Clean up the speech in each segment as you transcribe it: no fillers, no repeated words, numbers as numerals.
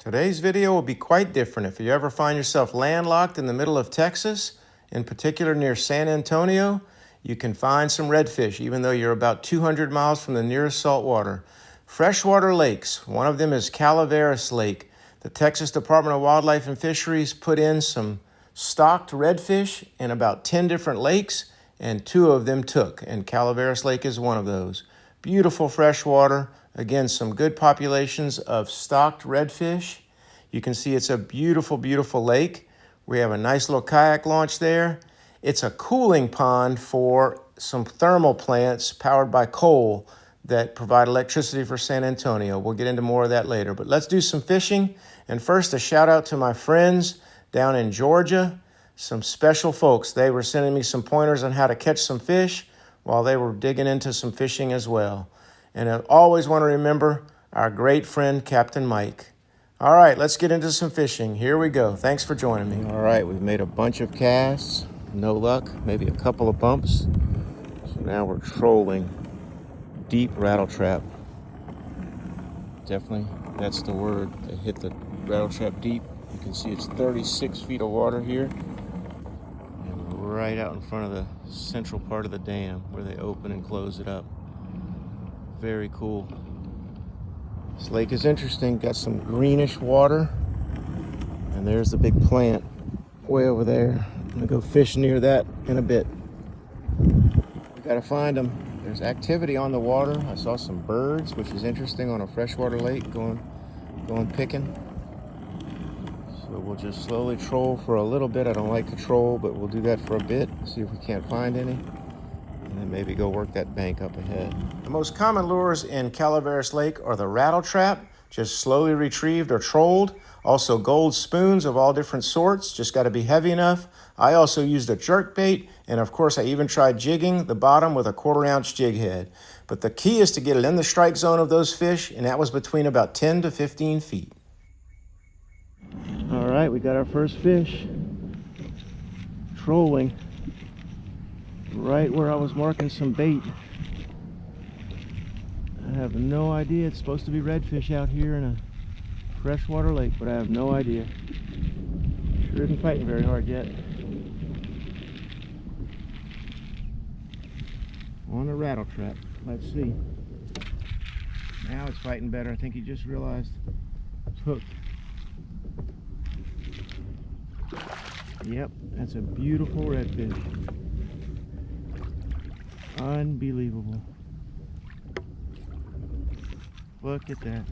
Today's video will be quite different. If you ever find yourself landlocked in the middle of Texas, in particular near San Antonio, you can find some redfish, even though you're about 200 miles from the nearest saltwater. Freshwater lakes, one of them is Calaveras Lake. The Texas Department of Wildlife and Fisheries put in some stocked redfish in about 10 different lakes, and 2 of them took, and Calaveras Lake is one of those. Beautiful freshwater. Again, some good populations of stocked redfish. You can see it's a beautiful, beautiful lake. We have a nice little kayak launch there. It's a cooling pond for some thermal plants powered by coal that provide electricity for San Antonio. We'll get into more of that later, but let's do some fishing. And first, a shout out to my friends down in Georgia, some special folks. They were sending me some pointers on how to catch some fish while they were digging into some fishing as well. And I always want to remember our great friend, Captain Mike. All right, let's get into some fishing. Here we go. Thanks for joining me. All right, we've made a bunch of casts. No luck, maybe a couple of bumps. So now we're trolling deep rattle trap. Definitely, that's the word. They hit the rattle trap deep. You can see it's 36 feet of water here. And right out in front of the central part of the dam where they open and close it up. Very cool. This lake is interesting. Got some greenish water. And there's the big plant way over there. I'm gonna go fish near that in a bit. We gotta find them. There's activity on the water. I saw some birds, which is interesting on a freshwater lake, going picking. So we'll just slowly troll for a little bit. I don't like to troll, but we'll do that for a bit. See if we can't find any. And then maybe go work that bank up ahead. The most common lures in Calaveras Lake are the rattle trap, just slowly retrieved or trolled. Also gold spoons of all different sorts, just got to be heavy enough. I also used a jerk bait, and of course I even tried jigging the bottom with a 1/4 ounce jig head. But the key is to get it in the strike zone of those fish, and that was between about 10 to 15 feet. All right, we got our first fish. Trolling right where I was marking some bait. I have no idea. It's supposed to be redfish out here in a freshwater lake, but I have no idea. Sure isn't fighting very hard yet. On the rattle trap. Let's see. Now it's fighting better. I think he just realized it's hooked. Yep, that's a beautiful redfish. Unbelievable. Look at that.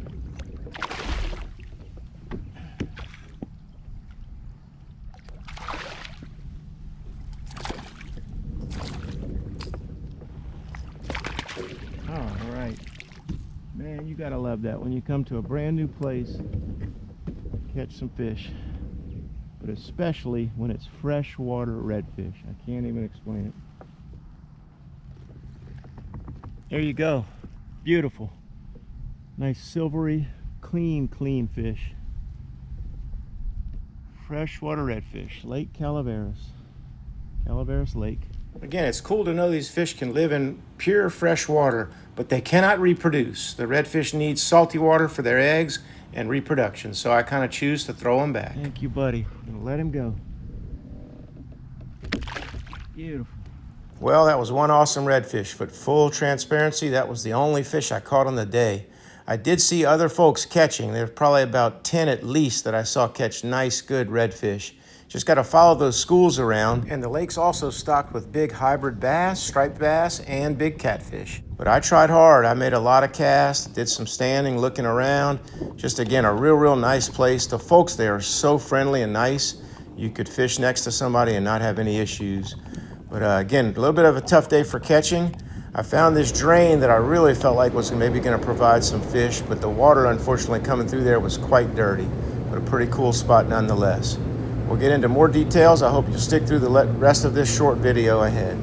All right. Man, you gotta love that when you come to a brand new place, catch some fish. But especially when it's freshwater redfish. I can't even explain it. There you go. Beautiful. Nice silvery, clean fish. Freshwater redfish, Lake Calaveras. Calaveras Lake. Again, it's cool to know these fish can live in pure fresh water, but they cannot reproduce. The redfish need salty water for their eggs and reproduction, so I kind of choose to throw them back. Thank you, buddy. I'm gonna let him go. Beautiful. Well, that was one awesome redfish, but full transparency, that was the only fish I caught on the day. I did see other folks catching. There's probably about 10 at least that I saw catch nice, good redfish. Just got to follow those schools around. And the lake's also stocked with big hybrid bass, striped bass, and big catfish. But I tried hard. I made a lot of casts, did some standing, looking around. Just again, a real nice place. The folks there are so friendly and nice. You could fish next to somebody and not have any issues. But again, a little bit of a tough day for catching. I found this drain that I really felt like was maybe going to provide some fish, but the water, unfortunately, coming through there was quite dirty. But a pretty cool spot nonetheless. We'll get into more details. I hope you'll stick through the rest of this short video ahead.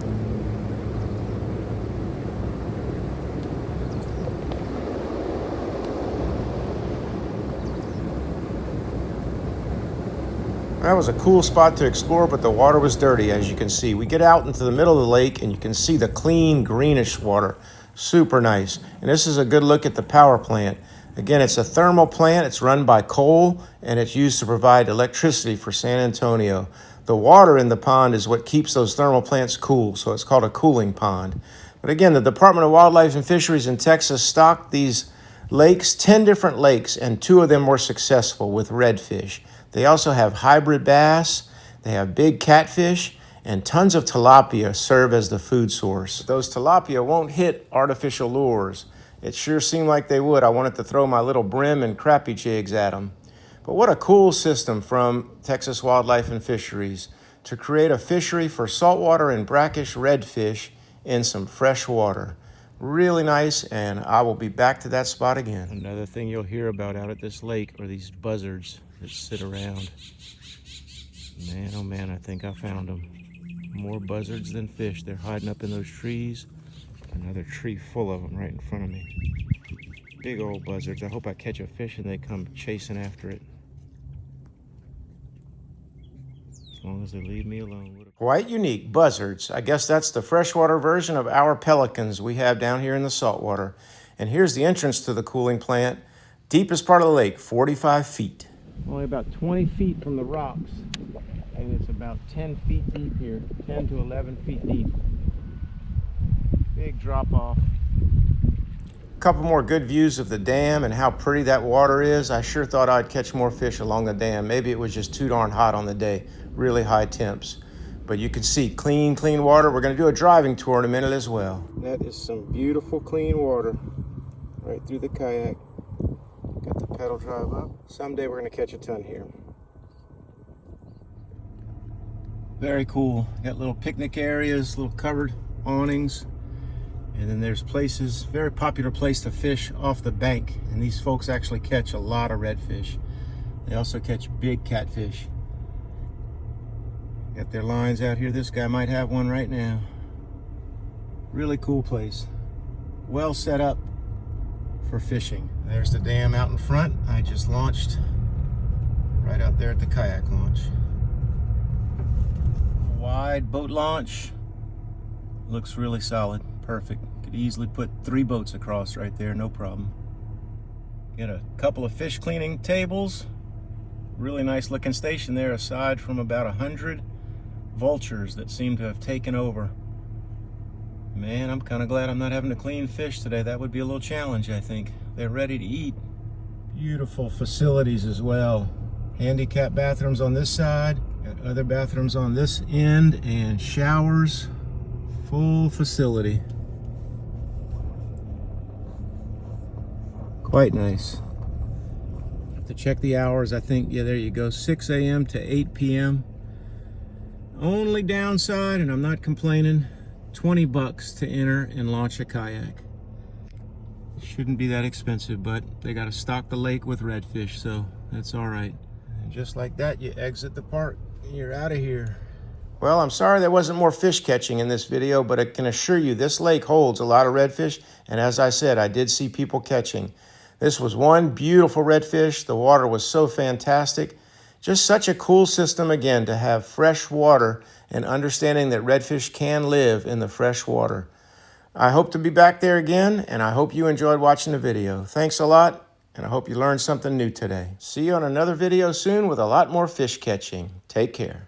That was a cool spot to explore, but the water was dirty, as you can see. We get out into the middle of the lake, and you can see the clean, greenish water. Super nice. And this is a good look at the power plant. Again, it's a thermal plant. It's run by coal, and it's used to provide electricity for San Antonio. The water in the pond is what keeps those thermal plants cool, so it's called a cooling pond. But again, the Department of Wildlife and Fisheries in Texas stocked these lakes, 10 different lakes, and 2 of them were successful with redfish. They also have hybrid bass, they have big catfish, and tons of tilapia serve as the food source. Those tilapia won't hit artificial lures. It sure seemed like they would. I wanted to throw my little brim and crappie jigs at them. But what a cool system from Texas Wildlife and Fisheries to create a fishery for saltwater and brackish redfish in some fresh water. Really nice, and I will be back to that spot again. Another thing you'll hear about out at this lake are these buzzards that sit around. Man, oh man, I think I found them. More buzzards than fish. They're hiding up in those trees. Another tree full of them right in front of me. Big old buzzards. I hope I catch a fish and they come chasing after it. As long as they leave me alone. Quite unique, buzzards. I guess that's the freshwater version of our pelicans we have down here in the saltwater. And here's the entrance to the cooling plant. Deepest part of the lake, 45 feet. Only about 20 feet from the rocks. And it's about 10 feet deep here, 10 to 11 feet deep. Big drop off. A couple more good views of the dam and how pretty that water is. I sure thought I'd catch more fish along the dam. Maybe it was just too darn hot on the day, really high temps. But you can see clean water. We're gonna do a driving tour in a minute as well. That is some beautiful clean water right through the kayak. Got the pedal drive up. Someday we're gonna catch a ton here. Very cool. Got little picnic areas, little covered awnings. And then there's places, very popular place to fish off the bank. And these folks actually catch a lot of redfish. They also catch big catfish. Got their lines out here. This guy might have one right now. Really cool place. Well set up for fishing. There's the dam out in front. I just launched right out there at the kayak launch. Wide boat launch. Looks really solid. Perfect. Could easily put 3 boats across right there, no problem. Get a couple of fish cleaning tables. Really nice looking station there, aside from about 100 vultures that seem to have taken over. Man, I'm kind of glad I'm not having to clean fish today. That would be a little challenge, I think. They're ready to eat. Beautiful facilities as well. Handicap bathrooms on this side. Got other bathrooms on this end and showers. Full facility. Quite nice. Have to check the hours. I think, yeah, there you go. 6 a.m. to 8 p.m. Only downside, and I'm not complaining, $20 to enter and launch a kayak. Shouldn't be that expensive, but they got to stock the lake with redfish, so that's all right. And just like that, you exit the park. You're out of here. Well, I'm sorry there wasn't more fish catching in this video, but I can assure you this lake holds a lot of redfish, and as I said, I did see people catching. This was one beautiful redfish. The water was so fantastic. Just such a cool system, again, to have fresh water and understanding that redfish can live in the fresh water. I hope to be back there again, and I hope you enjoyed watching the video. Thanks a lot, and I hope you learned something new today. See you on another video soon with a lot more fish catching. Take care.